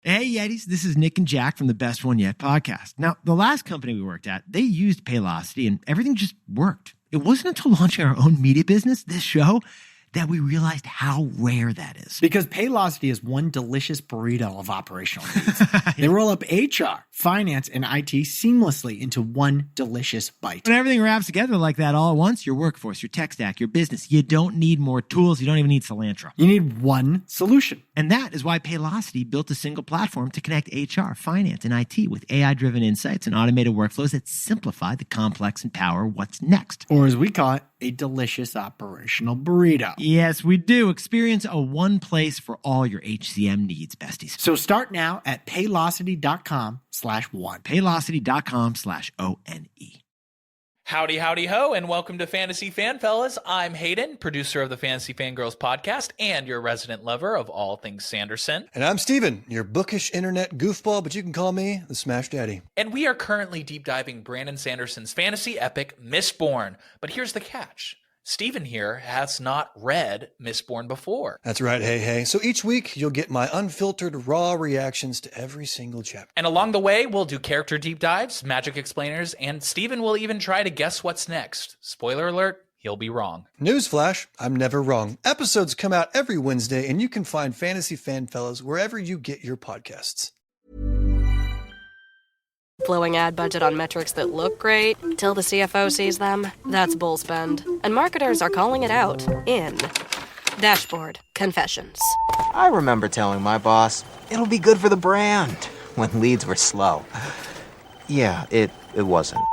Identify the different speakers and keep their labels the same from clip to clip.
Speaker 1: Hey, Yetis, this is Nick and Jack from the Best One Yet podcast. Now, the last company we worked at, they used Paylocity and everything just worked. It wasn't until launching our own media business, this show, that we realized how rare that is.
Speaker 2: Because Paylocity is one delicious burrito of operational needs. They roll up HR, finance, and IT seamlessly into one delicious bite.
Speaker 1: When everything wraps together like that all at once, your workforce, your tech stack, your business, you don't need more tools. You don't even need cilantro.
Speaker 2: You need one solution.
Speaker 1: And that is why Paylocity built a single platform to connect HR, finance, and IT with AI-driven insights and automated workflows that simplify the complex and power what's next.
Speaker 2: Or as we call it, a delicious operational burrito.
Speaker 1: Yes, we do. Experience a one place for all your HCM needs, besties.
Speaker 2: So start now at Paylocity.com/one.
Speaker 1: Paylocity.com/ONE.
Speaker 3: Howdy, howdy, ho, and welcome to Fantasy Fan Fellas. I'm Hayden, producer of the Fantasy Fangirls podcast and your resident lover of all things Sanderson.
Speaker 4: And I'm Steven, your bookish internet goofball, but you can call me the Smash Daddy.
Speaker 3: And we are currently deep diving Brandon Sanderson's fantasy epic, Mistborn. But here's the catch. Steven here has not read Mistborn before.
Speaker 4: That's right, hey. So each week, you'll get my unfiltered, raw reactions to every single chapter.
Speaker 3: And along the way, we'll do character deep dives, magic explainers, and Steven will even try to guess what's next. Spoiler alert, he'll be wrong.
Speaker 4: Newsflash, I'm never wrong. Episodes come out every Wednesday, and you can find Fantasy Fan Fellas wherever you get your podcasts.
Speaker 5: Blowing ad budget on metrics that look great till the CFO sees them. That's bull spend. And marketers are calling it out in Dashboard Confessions.
Speaker 6: I remember telling my boss, it'll be good for the brand, when leads were slow. Yeah, it wasn't.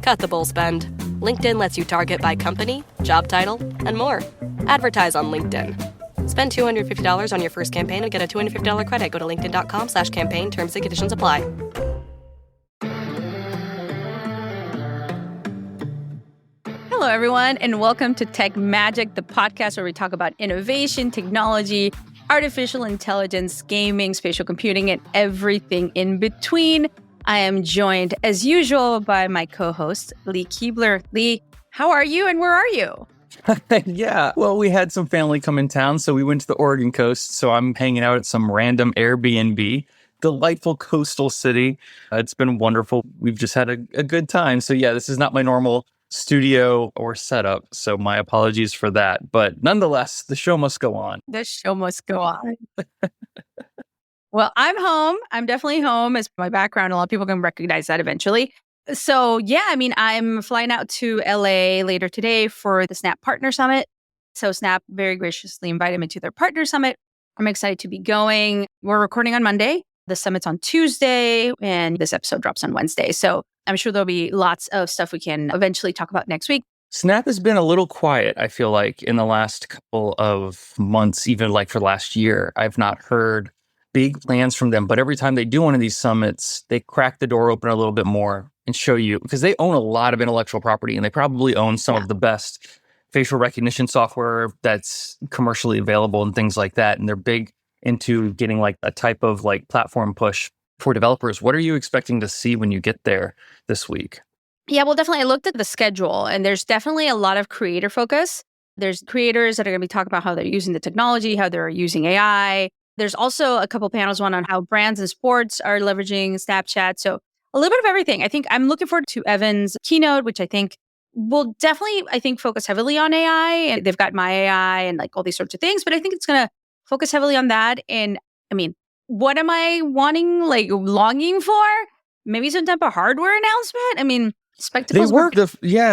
Speaker 5: Cut the bull spend. LinkedIn lets you target by company, job title, and more. Advertise on LinkedIn. Spend $250 on your first campaign and get a $250 credit. Go to linkedin.com/campaign. Terms and conditions apply.
Speaker 7: Hello, everyone, and welcome to Tech Magic, the podcast where we talk about innovation, technology, artificial intelligence, gaming, spatial computing, and everything in between. I am joined, as usual, by my co-host, Lee Kebler. Lee, how are you and where are you?
Speaker 8: Yeah, well, we had some family come in town, so we went to the Oregon coast. So I'm hanging out at some random Airbnb. Delightful coastal city. It's been wonderful. We've just had a good time. So yeah, this is not my normal studio or setup, so my apologies for that. But nonetheless, the show must go on.
Speaker 7: The show must go on. Well, I'm home. I'm definitely home. As my background, a lot of people can recognize that eventually. So yeah, I mean, I'm flying out to LA later today for the Snap Partner Summit. So Snap very graciously invited me to their Partner Summit. I'm excited to be going. We're recording on Monday. The summit's on Tuesday, and this episode drops on Wednesday. So I'm sure there'll be lots of stuff we can eventually talk about next week.
Speaker 8: Snap has been a little quiet, I feel like, in the last couple of months, even like for last year. I've not heard big plans from them, but every time they do one of these summits, they crack the door open a little bit more and show you, because they own a lot of intellectual property and they probably own some of the best facial recognition software that's commercially available and things like that. And they're big into getting like a type of like platform push for developers. What are you expecting to see when you get there this week?
Speaker 7: Yeah, well, definitely. I looked at the schedule and there's definitely a lot of creator focus. There's creators that are going to be talking about how they're using the technology, how they're using AI. There's also a couple panels, one on how brands and sports are leveraging Snapchat. So a little bit of everything. I think I'm looking forward to Evan's keynote, which I think will definitely, focus heavily on AI. And they've got My AI and like all these sorts of things. But I think it's going to focus heavily on that. And I mean, what am I longing for? Maybe some type of hardware announcement? I mean, spectacles.
Speaker 8: They were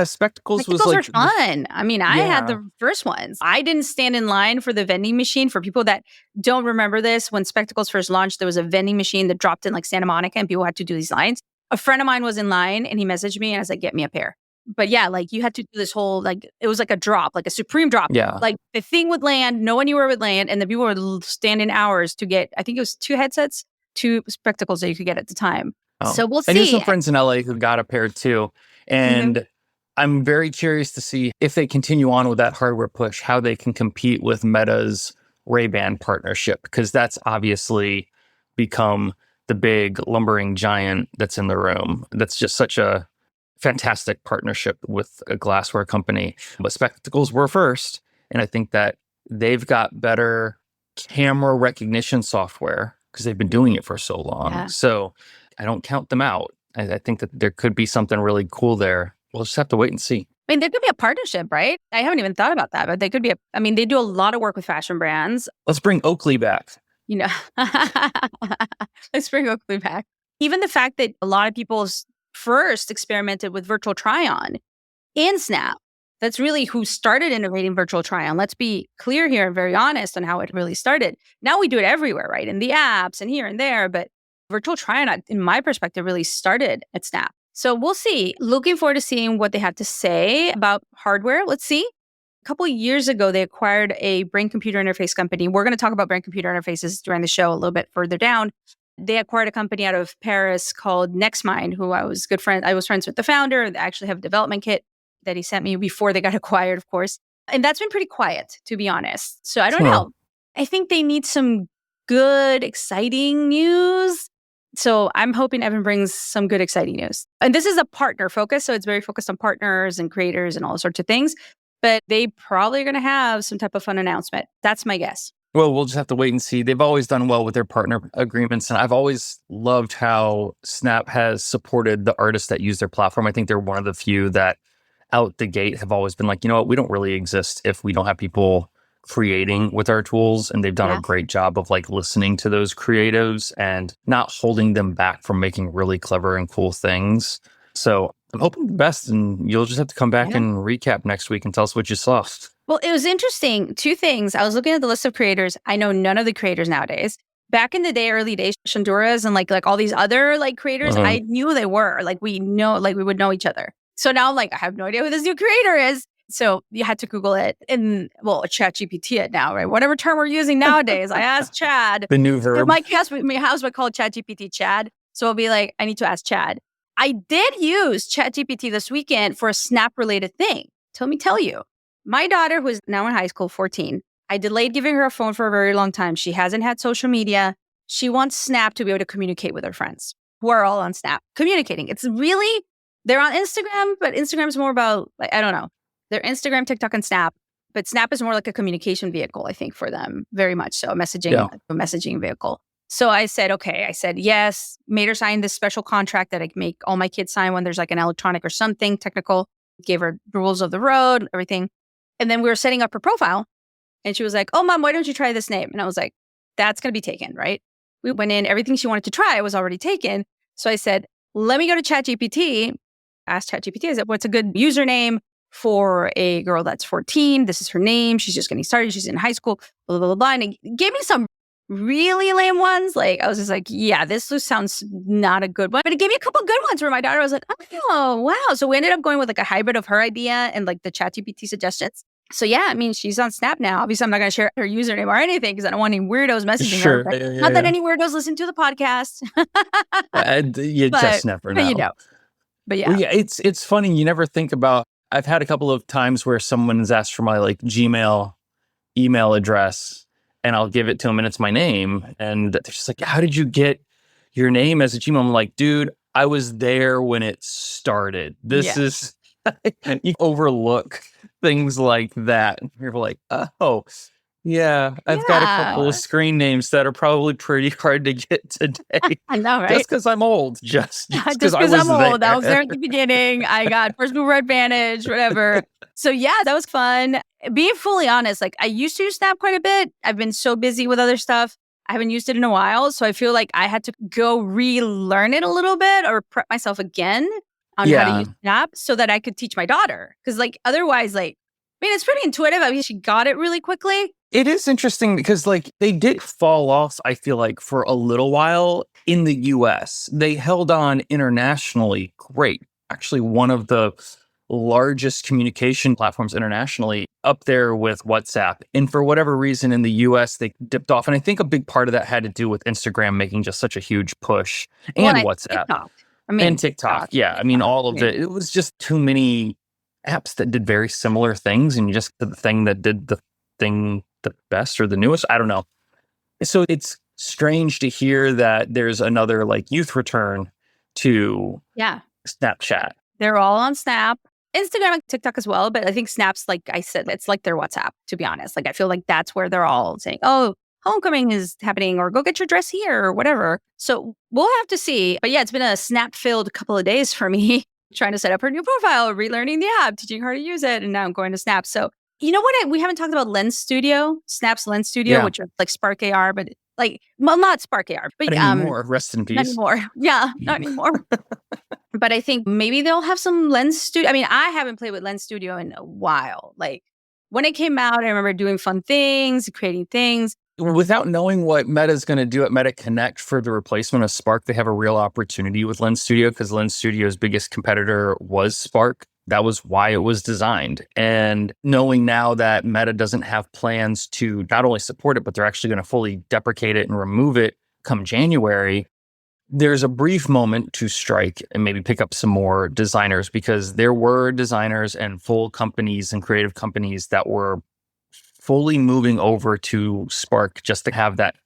Speaker 8: spectacles was like
Speaker 7: are fun. I mean, I had the first ones. I didn't stand in line for the vending machine. For people that don't remember this, when spectacles first launched, there was a vending machine that dropped in like Santa Monica and people had to do these lines. A friend of mine was in line and he messaged me and I was like, get me a pair. But yeah, like you had to do this whole, like, it was like a drop, like a supreme drop.
Speaker 8: Yeah.
Speaker 7: Like the thing would land, no one knew where it would land. And the people would stand in hours to get, I think it was 2 headsets, 2 spectacles that you could get at the time.
Speaker 8: Oh.
Speaker 7: So we'll see.
Speaker 8: I knew some friends in LA who got a pair too. And I'm very curious to see if they continue on with that hardware push, how they can compete with Meta's Ray-Ban partnership, because that's obviously become the big lumbering giant that's in the room. That's just such a fantastic partnership with a glassware company. But spectacles were first. And I think that they've got better camera recognition software because they've been doing it for so long.
Speaker 7: Yeah.
Speaker 8: So I don't count them out. I think that there could be something really cool there. We'll just have to wait and see.
Speaker 7: I mean, there could be a partnership, right? I haven't even thought about that, but they could be they do a lot of work with fashion brands.
Speaker 8: Let's bring Oakley back.
Speaker 7: You know, let's bring Oakley back. Even the fact that a lot of people first experimented with virtual try-on in Snap. That's really who started innovating virtual try-on. Let's be clear here and very honest on how it really started. Now we do it everywhere, right? In the apps and here and there, but virtual try-on, in my perspective, really started at Snap. So we'll see. Looking forward to seeing what they have to say about hardware. Let's see. A couple of years ago, they acquired a brain-computer interface company. We're going to talk about brain-computer interfaces during the show a little bit further down. They acquired a company out of Paris called NextMind, who I was friends with the founder. They actually have a development kit that he sent me before they got acquired, of course. And that's been pretty quiet, to be honest. So I don't know. I think they need some good, exciting news. So I'm hoping Evan brings some good, exciting news. And this is a partner focus. So it's very focused on partners and creators and all sorts of things. But they probably are going to have some type of fun announcement. That's my guess.
Speaker 8: Well, we'll just have to wait and see. They've always done well with their partner agreements. And I've always loved how Snap has supported the artists that use their platform. I think they're one of the few that out the gate have always been like, you know what, we don't really exist if we don't have people creating with our tools. And they've done a great job of like listening to those creatives and not holding them back from making really clever and cool things. So I'm hoping the best, and you'll just have to come back and recap next week and tell us what you saw.
Speaker 7: Well, it was interesting. Two things. I was looking at the list of creators. I know none of the creators nowadays. Back in the day, early days, Shonduras and like all these other like creators, I knew who they were. Like we would know each other. So now I'm like, I have no idea who this new creator is. So you had to Google it and ChatGPT it now, right? Whatever term we're using nowadays. I asked Chad.
Speaker 8: The new verb.
Speaker 7: My house would call ChatGPT Chad. So I'll be like, I need to ask Chad. I did use ChatGPT this weekend for a Snap related thing. Let me tell you, my daughter, who is now in high school, 14, I delayed giving her a phone for a very long time. She hasn't had social media. She wants Snap to be able to communicate with her friends who are all on Snap communicating. It's really, they're on Instagram, but Instagram's more about, I don't know. They're Instagram, TikTok, and Snap. But Snap is more like a communication vehicle, I think, for them. Very much so. A messaging vehicle. So I said, okay. I said, yes. Made her sign this special contract that I make all my kids sign when there's like an electronic or something technical. Gave her the rules of the road, everything. And then we were setting up her profile. And she was like, oh, Mom, why don't you try this name? And I was like, that's going to be taken, right? We went in. Everything she wanted to try was already taken. So I said, let me go to ChatGPT. Asked ChatGPT, I said, what's a good username for a girl that's 14? This is her name. She's just getting started. She's in high school, blah, blah, blah, blah. And it gave me some really lame ones. Like, I was just like, yeah, this sounds not a good one. But it gave me a couple good ones where my daughter was like, oh, wow. So we ended up going with like a hybrid of her idea and like the ChatGPT suggestions. So yeah, I mean, she's on Snap now. Obviously, I'm not going to share her username or anything because I don't want any weirdos messaging her. Not that any weirdos listen to the podcast.
Speaker 8: You just never know.
Speaker 7: But you know. But yeah.
Speaker 8: Well, yeah, it's funny. You never think about, I've had a couple of times where someone has asked for my like Gmail email address and I'll give it to them and it's my name. And they're just like, how did you get your name as a Gmail? I'm like, dude, I was there when it started. This is, you overlook things like that. You're like, oh, yeah, I've got a couple of screen names that are probably pretty hard to get today.
Speaker 7: I know, right?
Speaker 8: Just because I'm old. Just because
Speaker 7: I'm old. I was there at the beginning. I got first mover advantage, whatever. So yeah, that was fun. Being fully honest, like I used to use Snap quite a bit. I've been so busy with other stuff. I haven't used it in a while. So I feel like I had to go relearn it a little bit or prep myself again on how to use Snap so that I could teach my daughter. Because like otherwise, like, I mean, it's pretty intuitive. I mean, she got it really quickly.
Speaker 8: It is interesting because like they did fall off, I feel like, for a little while in the US. They held on internationally. Great. Actually, one of the largest communication platforms internationally, up there with WhatsApp. And for whatever reason in the US, they dipped off. And I think a big part of that had to do with Instagram making just such a huge push and WhatsApp.
Speaker 7: TikTok.
Speaker 8: And TikTok. Yeah. I mean, all of it. It was just too many apps that did very similar things. And you just did the thing that did the thing the best or the newest. I don't know. So it's strange to hear that there's another like youth return to Snapchat.
Speaker 7: They're all on Snap. Instagram and TikTok as well. But I think Snap's, like I said, it's like their WhatsApp, to be honest. Like, I feel like that's where they're all saying, oh, homecoming is happening, or go get your dress here, or whatever. So we'll have to see. But yeah, it's been a snap-filled couple of days for me, trying to set up her new profile, relearning the app, teaching her how to use it, and now I'm going to Snap. So you know what? We haven't talked about Lens Studio, Snap's Lens Studio, which are like Spark AR, but like, well, not Spark AR, but
Speaker 8: not anymore. Rest in peace.
Speaker 7: Not anymore. Yeah, not anymore. But I think maybe they'll have some Lens Studio. I mean, I haven't played with Lens Studio in a while. Like when it came out, I remember doing fun things, creating things.
Speaker 8: Without knowing what Meta is going to do at MetaConnect for the replacement of Spark, they have a real opportunity with Lens Studio because Lens Studio's biggest competitor was Spark. That was why it was designed. And knowing now that Meta doesn't have plans to not only support it, but they're actually going to fully deprecate it and remove it come January, there's a brief moment to strike and maybe pick up some more designers, because there were designers and full companies and creative companies that were fully moving over to Spark just to have that,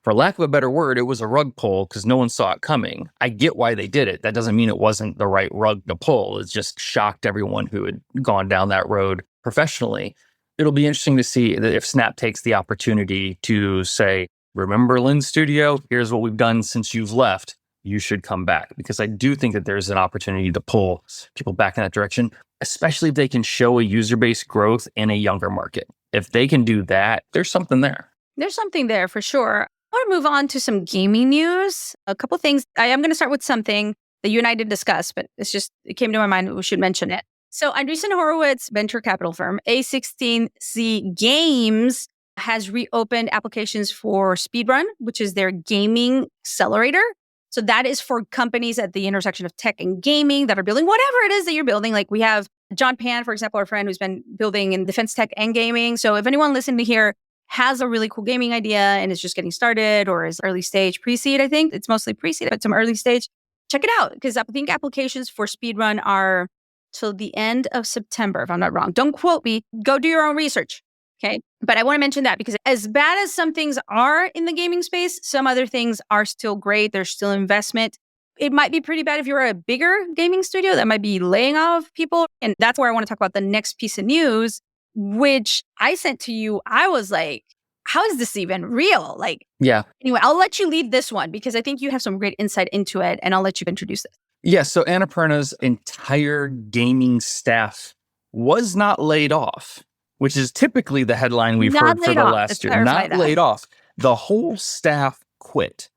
Speaker 8: for lack of a better word, it was a rug pull because no one saw it coming. I get why they did it. That doesn't mean it wasn't the right rug to pull. It just shocked everyone who had gone down that road professionally. It'll be interesting to see if Snap takes the opportunity to say, remember Lens Studio? Here's what we've done since you've left. You should come back. Because I do think that there's an opportunity to pull people back in that direction, especially if they can show a user base growth in a younger market. If they can do that, there's something there.
Speaker 7: There's something there for sure. I want to move on to some gaming news. A couple things. I am going to start with something that you and I did discuss, but it came to my mind. We should mention it. So Andreessen Horowitz venture capital firm, A16Z Games, has reopened applications for Speedrun, which is their gaming accelerator. So that is for companies at the intersection of tech and gaming that are building whatever it is that you're building. Like we have John Pan, for example, our friend who's been building in defense tech and gaming. So if anyone listening to here has a really cool gaming idea and is just getting started, or is early stage pre-seed, I think it's mostly pre-seed, but some early stage, check it out. Because I think applications for Speedrun are till the end of September, if I'm not wrong. Don't quote me. Go do your own research. Okay. But I want to mention that because as bad as some things are in the gaming space, some other things are still great. There's still investment. It might be pretty bad if you're a bigger gaming studio that might be laying off people. And that's where I want to talk about the next piece of news, which I sent to you. I was like, how is this even real? Like,
Speaker 8: yeah.
Speaker 7: Anyway, I'll let you lead this one because I think you have some great insight into it, and I'll let you introduce it.
Speaker 8: Yeah. So Annapurna's entire gaming staff was not laid off, which is typically the headline we've heard for the last year. Not laid off. The whole staff quit.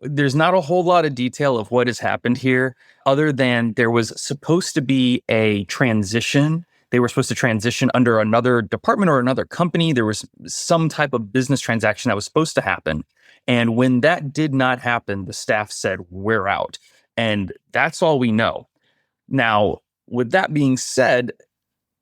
Speaker 8: There's not a whole lot of detail of what has happened here, other than there was supposed to be a transition. They were supposed to transition under another department or another company. There was some type of business transaction that was supposed to happen. And when that did not happen, the staff said, we're out. And that's all we know. Now, with that being said,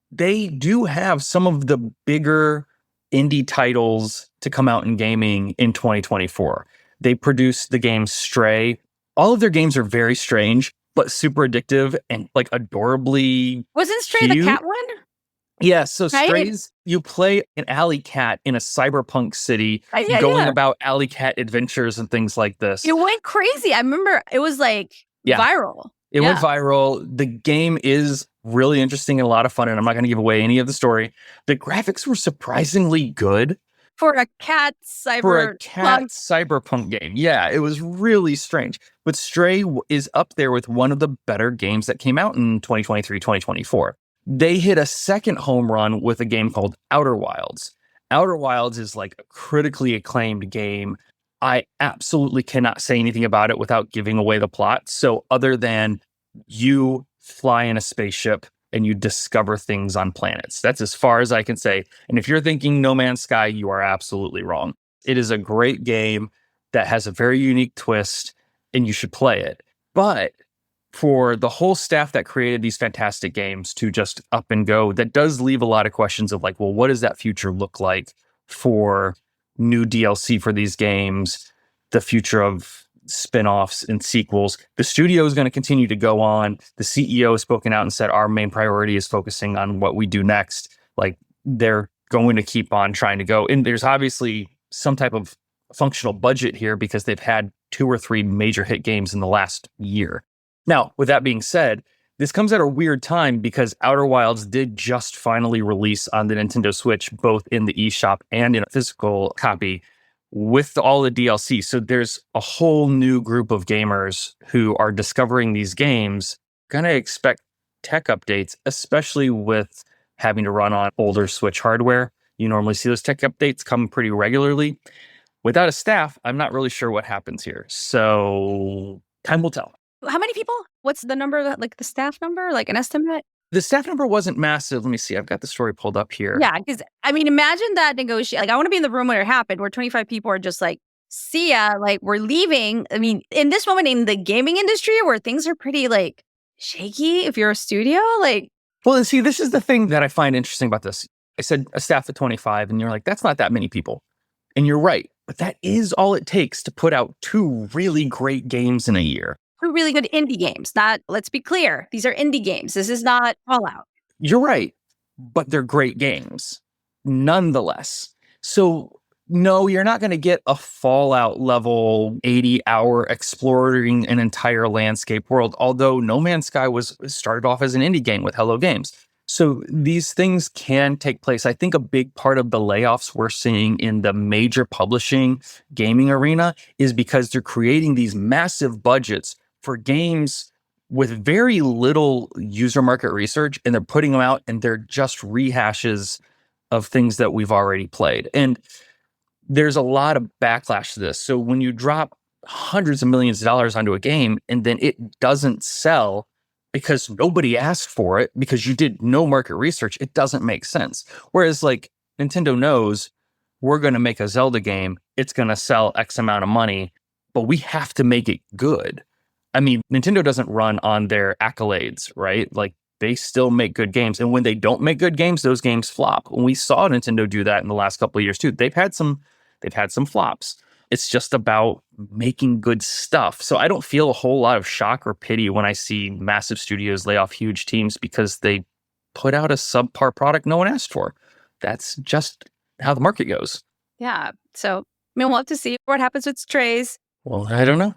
Speaker 8: they do have some of the bigger indie titles to come out in gaming in 2024. They produced the game Stray. All of their games are very strange, but super addictive and like adorably
Speaker 7: Wasn't Stray
Speaker 8: cute.
Speaker 7: The cat one?
Speaker 8: Yeah, so
Speaker 7: Right?
Speaker 8: Strays, you play an alley cat in a cyberpunk city going about alley cat adventures and things like this.
Speaker 7: It went crazy. I remember it was like viral.
Speaker 8: It went viral. The game is really interesting and a lot of fun, and I'm not going to give away any of the story. The graphics were surprisingly good.
Speaker 7: For a cat
Speaker 8: cyberpunk game. Yeah, it was really strange. But Stray is up there with one of the better games that came out in 2023, 2024. They hit a second home run with a game called Outer Wilds. Outer Wilds is like a critically acclaimed game. I absolutely cannot say anything about it without giving away the plot. So other than you fly in a spaceship and you discover things on planets. That's as far as I can say. And if you're thinking No Man's Sky, you are absolutely wrong. It is a great game that has a very unique twist, and you should play it. But for the whole staff that created these fantastic games to just up and go, that does leave a lot of questions of like, well, what does that future look like for new DLC for these games, the future of spin-offs and sequels? The studio is going to continue to go on. The CEO has spoken out and said our main priority is focusing on what we do next. Like, they're going to keep on trying to go. And there's obviously some type of functional budget here because they've had 2 or 3 major hit games in the last year. Now, with that being said, this comes at a weird time because Outer Wilds did just finally release on the Nintendo Switch, both in the eShop and in a physical copy. with all the DLC. So there's a whole new group of gamers who are discovering these games, gonna expect tech updates, especially with having to run on older Switch hardware. You normally see those tech updates come pretty regularly. Without a staff, I'm not really sure what happens here. So time will tell.
Speaker 7: How many people? What's the number, like the staff number, like an estimate?
Speaker 8: The staff number wasn't massive. Let me see. I've got the story pulled up here.
Speaker 7: Yeah, because I mean, imagine that negotiation. Like, I want to be in the room when it happened, where 25 people are just like, see ya, like, we're leaving. I mean, in this moment in the gaming industry where things are pretty like shaky, if you're a studio, like.
Speaker 8: Well, and see, this is the thing that I find interesting about this. I said a staff of 25, and you're like, that's not that many people. And you're right. But that is all it takes to put out 2 really great games in a year.
Speaker 7: Really good indie games. Not, let's be clear, these are indie games. This is not Fallout.
Speaker 8: You're right, but they're great games nonetheless. So no, you're not going to get a Fallout level 80-hour exploring an entire landscape world, although No Man's Sky was started off as an indie game with Hello Games. So these things can take place. I think a big part of the layoffs we're seeing in the major publishing gaming arena is because they're creating these massive budgets for games with very little user market research, and they're putting them out and they're just rehashes of things that we've already played. And there's a lot of backlash to this. So when you drop hundreds of millions of dollars onto a game and then it doesn't sell because nobody asked for it, because you did no market research, it doesn't make sense. Whereas like Nintendo knows we're going to make a Zelda game, it's going to sell X amount of money, but we have to make it good. I mean, Nintendo doesn't run on their accolades, right? Like, they still make good games. And when they don't make good games, those games flop. And we saw Nintendo do that in the last couple of years too. They've had some flops. It's just about making good stuff. So I don't feel a whole lot of shock or pity when I see massive studios lay off huge teams because they put out a subpar product no one asked for. That's just how the market goes.
Speaker 7: Yeah. So, I mean, we'll have to see what happens with Strays.
Speaker 8: Well, I don't know.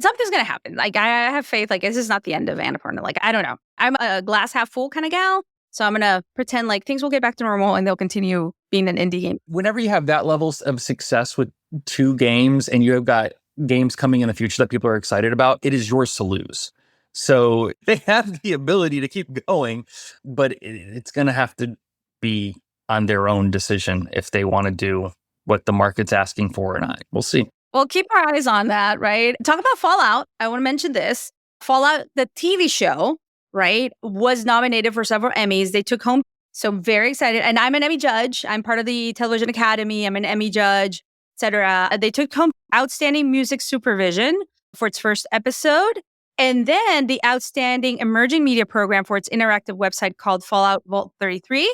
Speaker 7: Something's going to happen. Like, I have faith. Like, this is not the end of Annapurna. Like, I don't know. I'm a glass half full kind of gal. So I'm going to pretend like things will get back to normal and they'll continue being an indie game.
Speaker 8: Whenever you have that level of success with 2 games and you have got games coming in the future that people are excited about, it is yours to lose. So they have the ability to keep going, but it's going to have to be on their own decision if they want to do what the market's asking for or not. We'll see.
Speaker 7: Well, keep our eyes on that, right? Talk about Fallout. I want to mention this. Fallout, the TV show, right, was nominated for several Emmys. They took home. So I'm very excited. And I'm an Emmy judge. I'm part of the Television Academy. I'm an Emmy judge, etc. They took home Outstanding Music Supervision for its first episode. And then the Outstanding Emerging Media Program for its interactive website called Fallout Vault 33.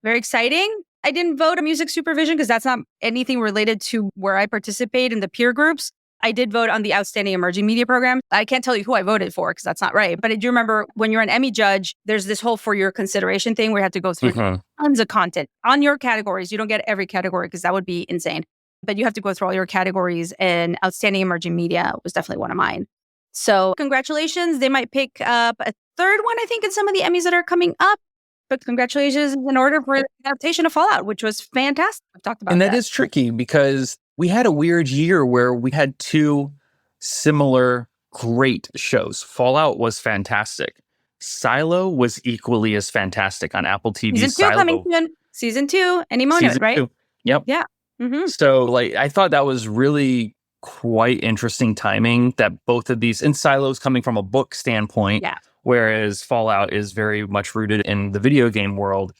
Speaker 7: Very exciting. I didn't vote on music supervision because that's not anything related to where I participate in the peer groups. I did vote on the Outstanding Emerging Media Program. I can't tell you who I voted for because that's not right. But I do remember when you're an Emmy judge, there's this whole for your consideration thing where you have to go through tons of content on your categories. You don't get every category because that would be insane. But you have to go through all your categories, and Outstanding Emerging Media was definitely one of mine. So congratulations. They might pick up a third one, I think, in some of the Emmys that are coming up. But congratulations in order for the adaptation of Fallout, which was fantastic. I've talked about that.
Speaker 8: And that is tricky because we had a weird year where we had 2 similar great shows. Fallout was fantastic. Silo was equally as fantastic on Apple TV.
Speaker 7: Season 2 coming soon. Season 2, any moment, right?
Speaker 8: 2. Yep.
Speaker 7: Yeah. Mm-hmm.
Speaker 8: So like, I thought that was really quite interesting timing that both of these, and Silo's coming from a book standpoint.
Speaker 7: Yeah.
Speaker 8: Whereas Fallout is very much rooted in the video game world,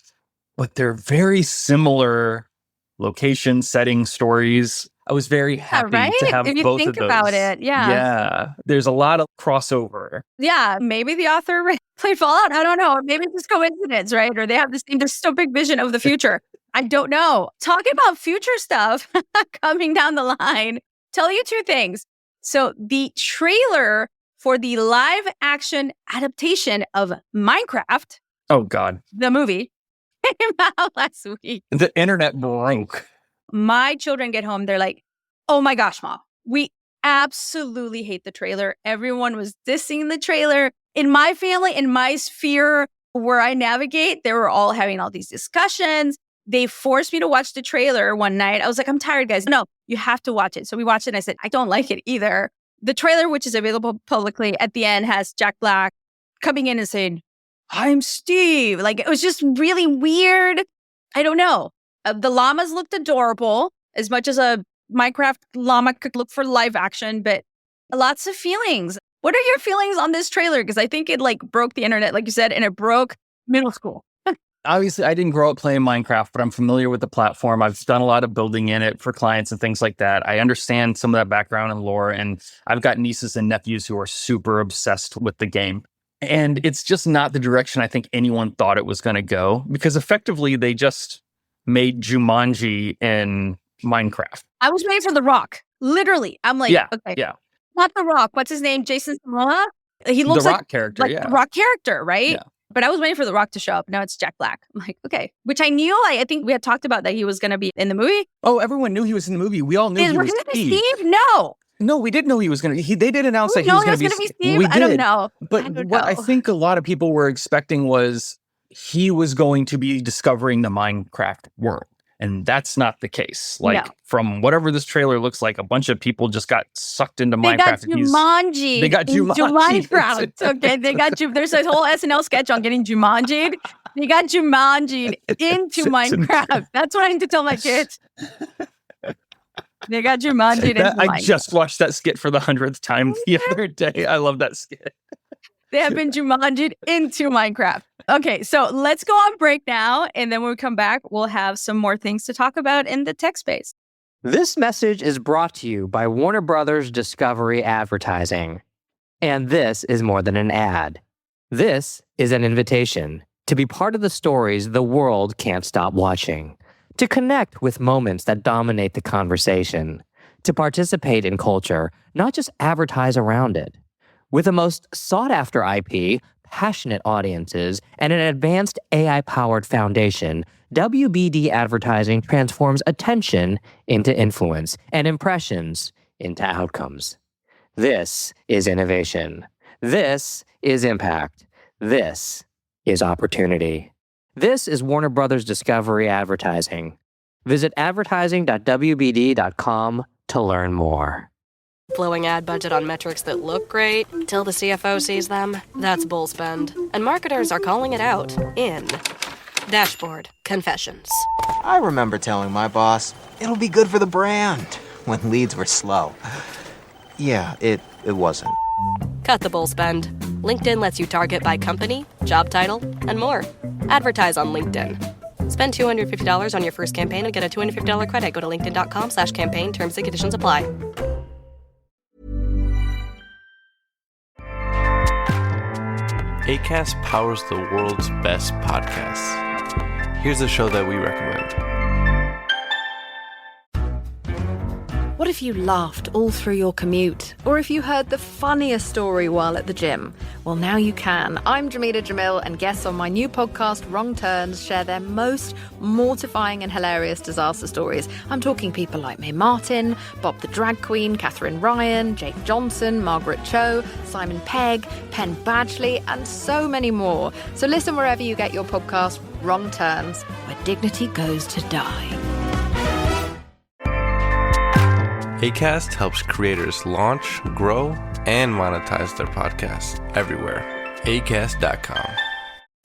Speaker 8: but they're very similar location, setting, stories. I was very happy to have
Speaker 7: if you
Speaker 8: both
Speaker 7: think
Speaker 8: of those.
Speaker 7: About it, yeah.
Speaker 8: Yeah, there's a lot of crossover.
Speaker 7: Yeah, maybe the author played Fallout. I don't know. Maybe it's just coincidence, right? Or they have the same dystopic vision of the future. I don't know. Talking about future stuff coming down the line, tell you 2 things. So the trailer for the live action adaptation of Minecraft.
Speaker 8: Oh, God.
Speaker 7: The movie came out last week.
Speaker 8: The internet broke.
Speaker 7: My children get home. They're like, oh my gosh, Mom, we absolutely hate the trailer. Everyone was dissing the trailer. In my family, in my sphere where I navigate, they were all having all these discussions. They forced me to watch the trailer one night. I was like, I'm tired, guys. No, you have to watch it. So we watched it and I said, I don't like it either. The trailer, which is available publicly at the end, has Jack Black coming in and saying, I'm Steve. Like, it was just really weird. I don't know. The llamas looked adorable, as much as a Minecraft llama could look for live action, but lots of feelings. What are your feelings on this trailer? Because I think it like broke the internet, like you said, and it broke middle school.
Speaker 8: Obviously, I didn't grow up playing Minecraft, but I'm familiar with the platform. I've done a lot of building in it for clients and things like that. I understand some of that background and lore, and I've got nieces and nephews who are super obsessed with the game. And it's just not the direction I think anyone thought it was going to go, because effectively they just made Jumanji in Minecraft.
Speaker 7: I was waiting for The Rock. Literally. I'm like, okay.
Speaker 8: Yeah.
Speaker 7: Not The Rock. What's his name? Jason Momoa? He looks
Speaker 8: the
Speaker 7: like
Speaker 8: Rock character,
Speaker 7: like the Rock character, right?
Speaker 8: Yeah.
Speaker 7: But I was waiting for The Rock to show up. Now it's Jack Black. I'm like, okay. Which I knew. I think we had talked about that he was going to be in the movie.
Speaker 8: Oh, everyone knew he was in the movie. We all knew he was Steve. No, we didn't know he was going to. They did announce that he was going to be
Speaker 7: Steve.
Speaker 8: We did.
Speaker 7: I don't know.
Speaker 8: But what I think a lot of people were expecting was he was going to be discovering the Minecraft world. And that's not the case. Like, from whatever this trailer looks like, a bunch of people just got sucked into Minecraft.
Speaker 7: They got Jumanji. Okay, they got you. There's a whole SNL sketch on getting Jumanji'd. They got Jumanji'd into Minecraft. That's what I need to tell my kids. They got Jumanji'd into Minecraft.
Speaker 8: I just watched that skit for the 100th time the other day. I love that skit.
Speaker 7: They have been Jumanji'd into Minecraft. Okay, so let's go on break now. And then when we come back, we'll have some more things to talk about in the tech space.
Speaker 9: This message is brought to you by Warner Brothers Discovery Advertising. And this is more than an ad. This is an invitation to be part of the stories the world can't stop watching, to connect with moments that dominate the conversation, to participate in culture, not just advertise around it. With the most sought-after IP, passionate audiences, and an advanced AI-powered foundation, WBD advertising transforms attention into influence and impressions into outcomes. This is innovation. This is impact. This is opportunity. This is Warner Brothers Discovery Advertising. Visit advertising.wbd.com to learn more.
Speaker 5: Blowing ad budget on metrics that look great till the CFO sees them? That's bull spend. And marketers are calling it out in Dashboard Confessions.
Speaker 6: I remember telling my boss, it'll be good for the brand, when leads were slow. Yeah, it wasn't.
Speaker 5: Cut the bull spend. LinkedIn lets you target by company, job title, and more. Advertise on LinkedIn. Spend $250 on your first campaign and get a $250 credit. Go to linkedin.com/campaign. Terms and conditions apply.
Speaker 10: Acast powers the world's best podcasts. Here's a show that we recommend.
Speaker 11: What if you laughed all through your commute? Or if you heard the funniest story while at the gym? Well, now you can. I'm Jamila Jamil, and guests on my new podcast, Wrong Turns, share their most mortifying and hilarious disaster stories. I'm talking people like Mae Martin, Bob the Drag Queen, Catherine Ryan, Jake Johnson, Margaret Cho, Simon Pegg, Penn Badgley, and so many more. So listen wherever you get your podcast, Wrong Turns, where dignity goes to die.
Speaker 10: Acast helps creators launch, grow, and monetize their podcasts everywhere. Acast.com.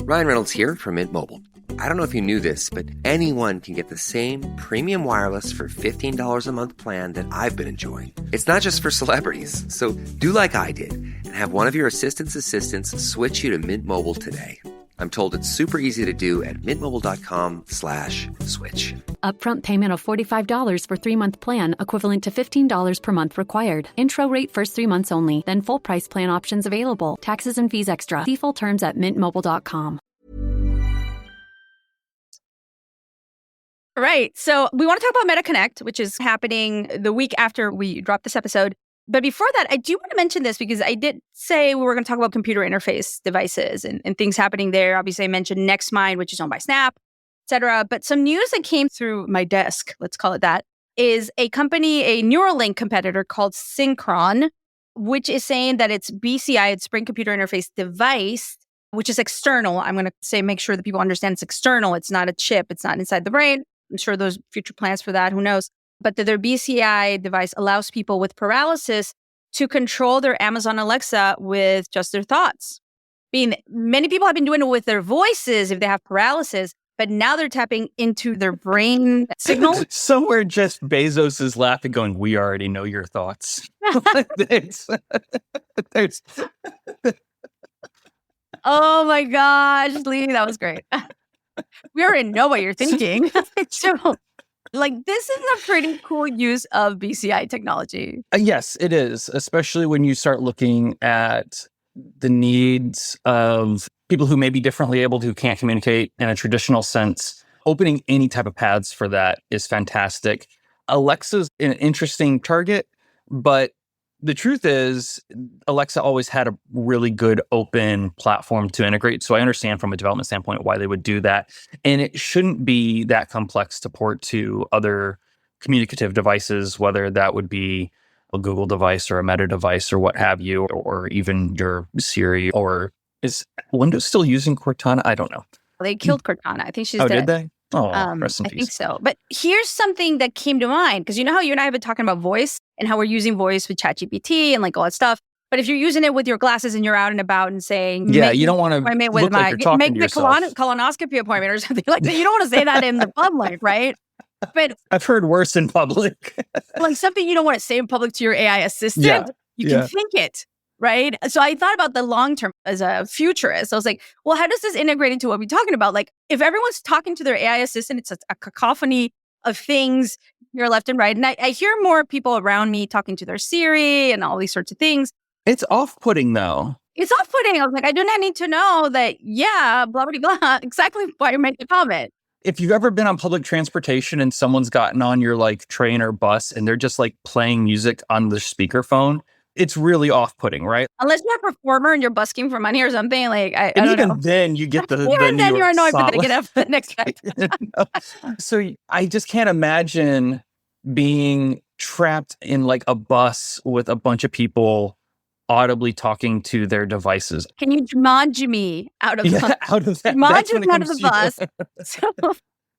Speaker 12: Ryan Reynolds here from Mint Mobile. I don't know if you knew this, but anyone can get the same premium wireless for $15 a month plan that I've been enjoying. It's not just for celebrities. So do like I did and have one of your assistants switch you to Mint Mobile today. I'm told it's super easy to do at mintmobile.com/switch.
Speaker 13: Upfront payment of $45 for 3-month plan, equivalent to $15 per month required. Intro rate first 3 months only, then full price plan options available. Taxes and fees extra. See full terms at mintmobile.com.
Speaker 7: Right. So we want to talk about MetaConnect, which is happening the week after we drop this episode. But before that, I do want to mention this because I did say we were going to talk about computer interface devices and things happening there. Obviously, I mentioned NextMind, which is owned by Snap, et cetera. But some news that came through my desk, let's call it that, is a company, a Neuralink competitor called Synchron, which is saying that its BCI, its Brain Computer Interface device, which is external. I'm going to say, make sure that people understand it's external. It's not a chip. It's not inside the brain. I'm sure there's future plans for that. Who knows? But their BCI device allows people with paralysis to control their Amazon Alexa with just their thoughts. Many people have been doing it with their voices if they have paralysis, but now they're tapping into their brain signal.
Speaker 8: Somewhere Jeff Bezos is laughing, going, "We already know your thoughts." there's
Speaker 7: Oh my gosh, Lee, that was great. We already know what you're thinking. So, this is a pretty cool use of BCI technology.
Speaker 8: Yes, it is, especially when you start looking at the needs of people who may be differently abled, who can't communicate in a traditional sense. Opening any type of paths for that is fantastic. Alexa's an interesting target, but the truth is Alexa always had a really good open platform to integrate. So I understand from a development standpoint why they would do that. And it shouldn't be that complex to port to other communicative devices, whether that would be a Google device or a Meta device or what have you, or even your Siri. Or is Windows still using Cortana? I don't know.
Speaker 7: They killed Cortana. I think she's
Speaker 8: dead.
Speaker 7: dead.
Speaker 8: Did they? Oh, rest in
Speaker 7: I
Speaker 8: peace.
Speaker 7: think so. But here's something that came to mind, because you know how you and I have been talking about voice and how we're using voice with ChatGPT and all that stuff. But if you're using it with your glasses and you're out and about and saying,
Speaker 8: you don't want to look like you're talking
Speaker 7: make
Speaker 8: to
Speaker 7: the
Speaker 8: yourself.
Speaker 7: Colonoscopy appointment or something like that. You don't want to say that in the public, right? But
Speaker 8: I've heard worse in public.
Speaker 7: Something you don't want to say in public to your AI assistant, you can think it. Right. So I thought about the long term as a futurist. I was like, well, how does this integrate into what we're talking about? If everyone's talking to their AI assistant, it's a cacophony of things here left and right. And I hear more people around me talking to their Siri and all these sorts of things.
Speaker 8: It's off-putting, though.
Speaker 7: It's off-putting. I was like, I do not need to know that, blah, blah, blah, exactly why you're making a comment.
Speaker 8: If you've ever been on public transportation and someone's gotten on your train or bus and they're just playing music on the speakerphone, it's really off-putting, right?
Speaker 7: Unless you're a performer and you're busking for money or something, I don't know.
Speaker 8: Then you get the
Speaker 7: Even
Speaker 8: New
Speaker 7: then
Speaker 8: York
Speaker 7: you're annoyed, but
Speaker 8: song.
Speaker 7: then get up the next guy.
Speaker 8: So I just can't imagine being trapped in a bus with a bunch of people audibly talking to their devices.
Speaker 7: Can you Jumanji me out of
Speaker 8: that?
Speaker 7: Jumanji out of the bus. So,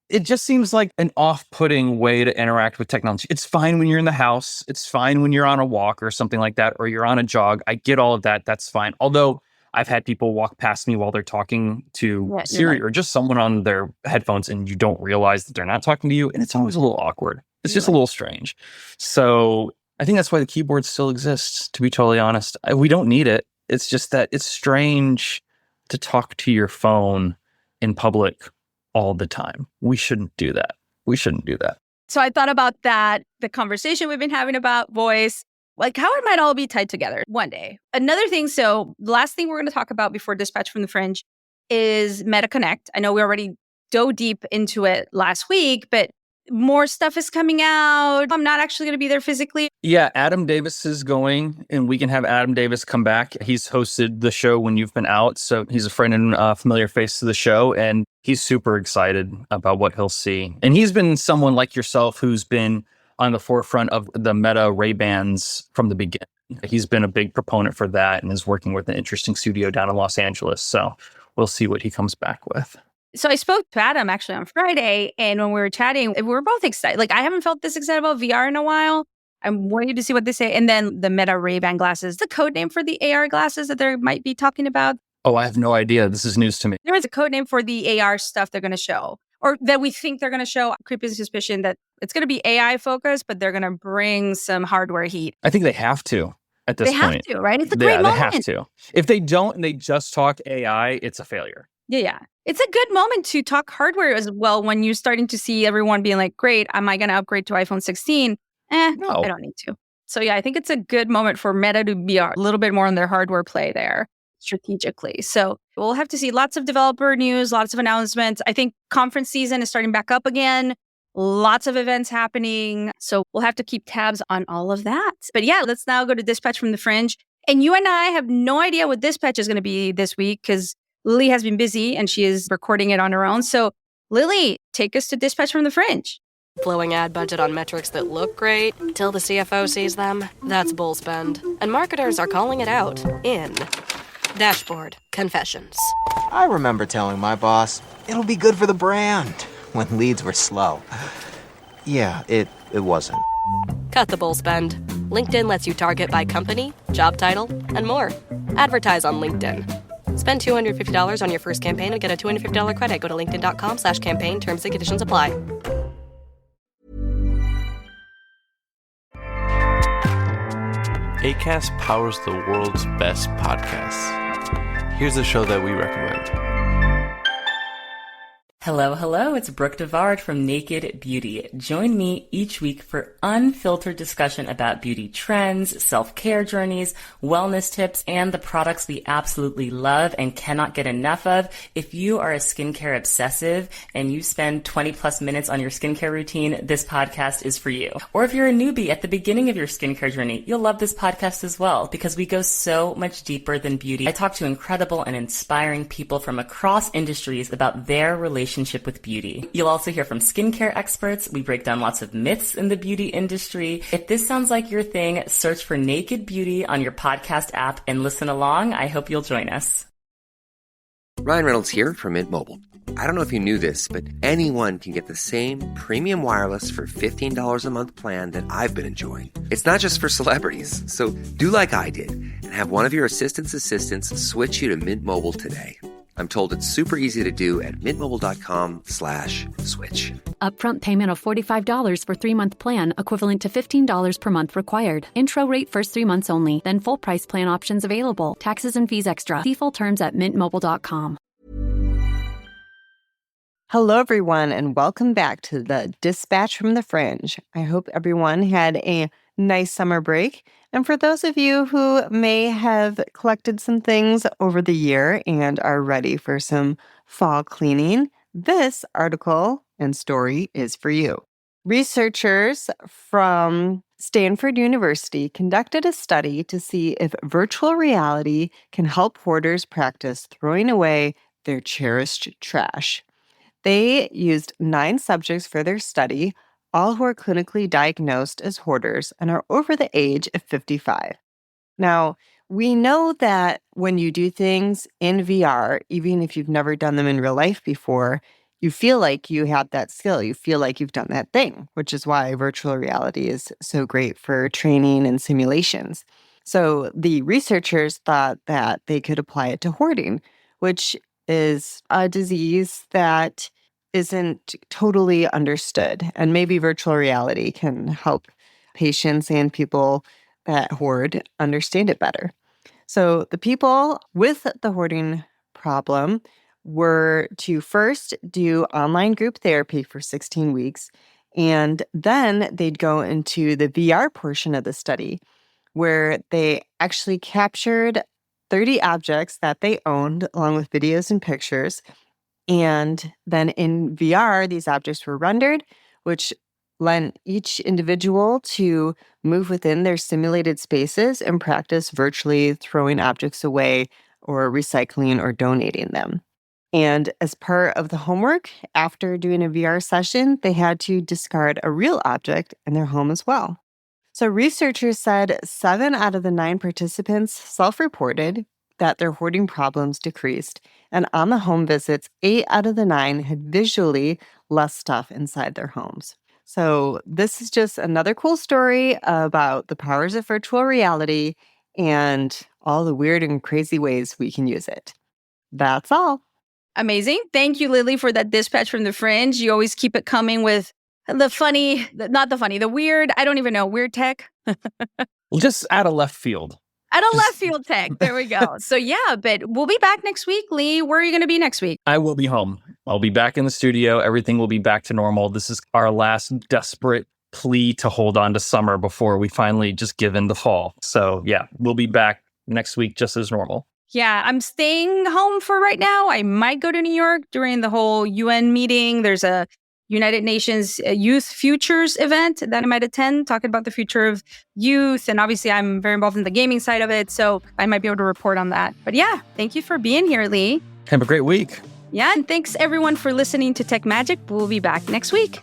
Speaker 8: it just seems like an off-putting way to interact with technology. It's fine when you're in the house. It's fine when you're on a walk or something like that, or you're on a jog. I get all of that. That's fine. Although I've had people walk past me while they're talking to Siri or just someone on their headphones, and you don't realize that they're not talking to you. And it's always a little awkward. It's just a little strange. So I think that's why the keyboard still exists, to be totally honest. We don't need it. It's just that it's strange to talk to your phone in public all the time. We shouldn't do that.
Speaker 7: So I thought about that, the conversation we've been having about voice, how it might all be tied together one day. Another thing, so the last thing we're going to talk about before Dispatch from the Fringe is MetaConnect. I know we already dove deep into it last week, but more stuff is coming out. I'm not actually going to be there physically.
Speaker 8: Yeah, Adam Davis is going, and we can have Adam Davis come back. He's hosted the show when you've been out, so he's a friend and familiar face to the show, and he's super excited about what he'll see. And he's been someone like yourself who's been on the forefront of the Meta Ray-Bans from the beginning. He's been a big proponent for that and is working with an interesting studio down in Los Angeles, so we'll see what he comes back with.
Speaker 7: So I spoke to Adam actually on Friday, and when we were chatting, we were both excited. I haven't felt this excited about VR in a while. I'm waiting to see what they say. And then the Meta Ray-Ban glasses, the code name for the AR glasses that they might be talking about.
Speaker 8: Oh, I have no idea. This is news to me.
Speaker 7: There is a code name for the AR stuff they're going to show, or that we think they're going to show. Creepy suspicion that it's going to be AI focused, but they're going to bring some hardware heat.
Speaker 8: I think they have to at this point.
Speaker 7: They have to, right? It's a great moment.
Speaker 8: They have to. If they don't and they just talk AI, it's a failure.
Speaker 7: Yeah. It's a good moment to talk hardware as well when you're starting to see everyone being like, great, am I going to upgrade to iPhone 16? No. I don't need to. So yeah, I think it's a good moment for Meta to be a little bit more on their hardware play there strategically. So we'll have to see lots of developer news, lots of announcements. I think conference season is starting back up again. Lots of events happening. So we'll have to keep tabs on all of that. But yeah, let's now go to Dispatch from the Fringe. And you and I have no idea what Dispatch is going to be this week because Lily has been busy and she is recording it on her own. So Lily, take us to Dispatch from the Fringe.
Speaker 5: Blowing ad budget on metrics that look great till the CFO sees them. That's bull spend. And marketers are calling it out in Dashboard confessions.
Speaker 6: I remember telling my boss, it'll be good for the brand, when leads were slow. Yeah, it wasn't.
Speaker 5: Cut the bull spend. LinkedIn lets you target by company, job title, and more. Advertise on LinkedIn. Spend $250 on your first campaign and get a $250 credit. Go to linkedin.com/campaign. Terms and conditions apply.
Speaker 10: Acast powers the world's best podcasts. Here's a show that we recommend.
Speaker 14: Hello, it's Brooke Devard from Naked Beauty. Join me each week for unfiltered discussion about beauty trends, self-care journeys, wellness tips, and the products we absolutely love and cannot get enough of. If you are a skincare obsessive and you spend 20 plus minutes on your skincare routine, this podcast is for you. Or if you're a newbie at the beginning of your skincare journey, you'll love this podcast as well because we go so much deeper than beauty. I talk to incredible and inspiring people from across industries about their relationship with beauty. You'll also hear from skincare experts. We break down lots of myths in the beauty industry. If this sounds like your thing, search for Naked Beauty on your podcast app and listen along. I hope you'll join us.
Speaker 12: Ryan Reynolds here from Mint Mobile. I don't know if you knew this, but anyone can get the same premium wireless for $15 a month plan that I've been enjoying. It's not just for celebrities. So do like I did and have one of your assistants switch you to Mint Mobile today. I'm told it's super easy to do at mintmobile.com/switch.
Speaker 13: Upfront payment of $45 for 3-month plan, equivalent to $15 per month required. Intro rate first 3 months only, then full price plan options available. Taxes and fees extra. See full terms at mintmobile.com.
Speaker 15: Hello, everyone, and welcome back to the Dispatch from the Fringe. I hope everyone had a nice summer break. And for those of you who may have collected some things over the year and are ready for some fall cleaning, this article and story is for you. Researchers from Stanford University conducted a study to see if virtual reality can help hoarders practice throwing away their cherished trash. They used 9 subjects for their study, all who are clinically diagnosed as hoarders and are over the age of 55. Now, we know that when you do things in VR, even if you've never done them in real life before, you feel like you have that skill. You feel like you've done that thing, which is why virtual reality is so great for training and simulations. So the researchers thought that they could apply it to hoarding, which is a disease that isn't totally understood. And maybe virtual reality can help patients and people that hoard understand it better. So the people with the hoarding problem were to first do online group therapy for 16 weeks, and then they'd go into the VR portion of the study, where they actually captured 30 objects that they owned, along with videos and pictures. And then in VR, these objects were rendered, which lent each individual to move within their simulated spaces and practice virtually throwing objects away or recycling or donating them. And as part of the homework, after doing a VR session, they had to discard a real object in their home as well. So researchers said 7 out of the 9 participants self-reported that their hoarding problems decreased. And on the home visits, 8 out of the 9 had visually less stuff inside their homes. So this is just another cool story about the powers of virtual reality and all the weird and crazy ways we can use it. That's all.
Speaker 7: Amazing. Thank you, Lily, for that dispatch from the Fringe. You always keep it coming with the funny, not the funny, the weird, I don't even know, weird tech.
Speaker 8: We'll just add a left field.
Speaker 7: At a left field tech. There we go. So yeah, but we'll be back next week. Lee, where are you going to be next week?
Speaker 8: I will be home. I'll be back in the studio. Everything will be back to normal. This is our last desperate plea to hold on to summer before we finally just give in to fall. So yeah, we'll be back next week just as normal.
Speaker 7: Yeah, I'm staying home for right now. I might go to New York during the whole UN meeting. There's a United Nations Youth Futures event that I might attend, talking about the future of youth. And obviously, I'm very involved in the gaming side of it, so I might be able to report on that. But yeah, thank you for being here, Lee.
Speaker 8: Have a great week.
Speaker 7: Yeah, and thanks everyone for listening to Tech Magic. We'll be back next week.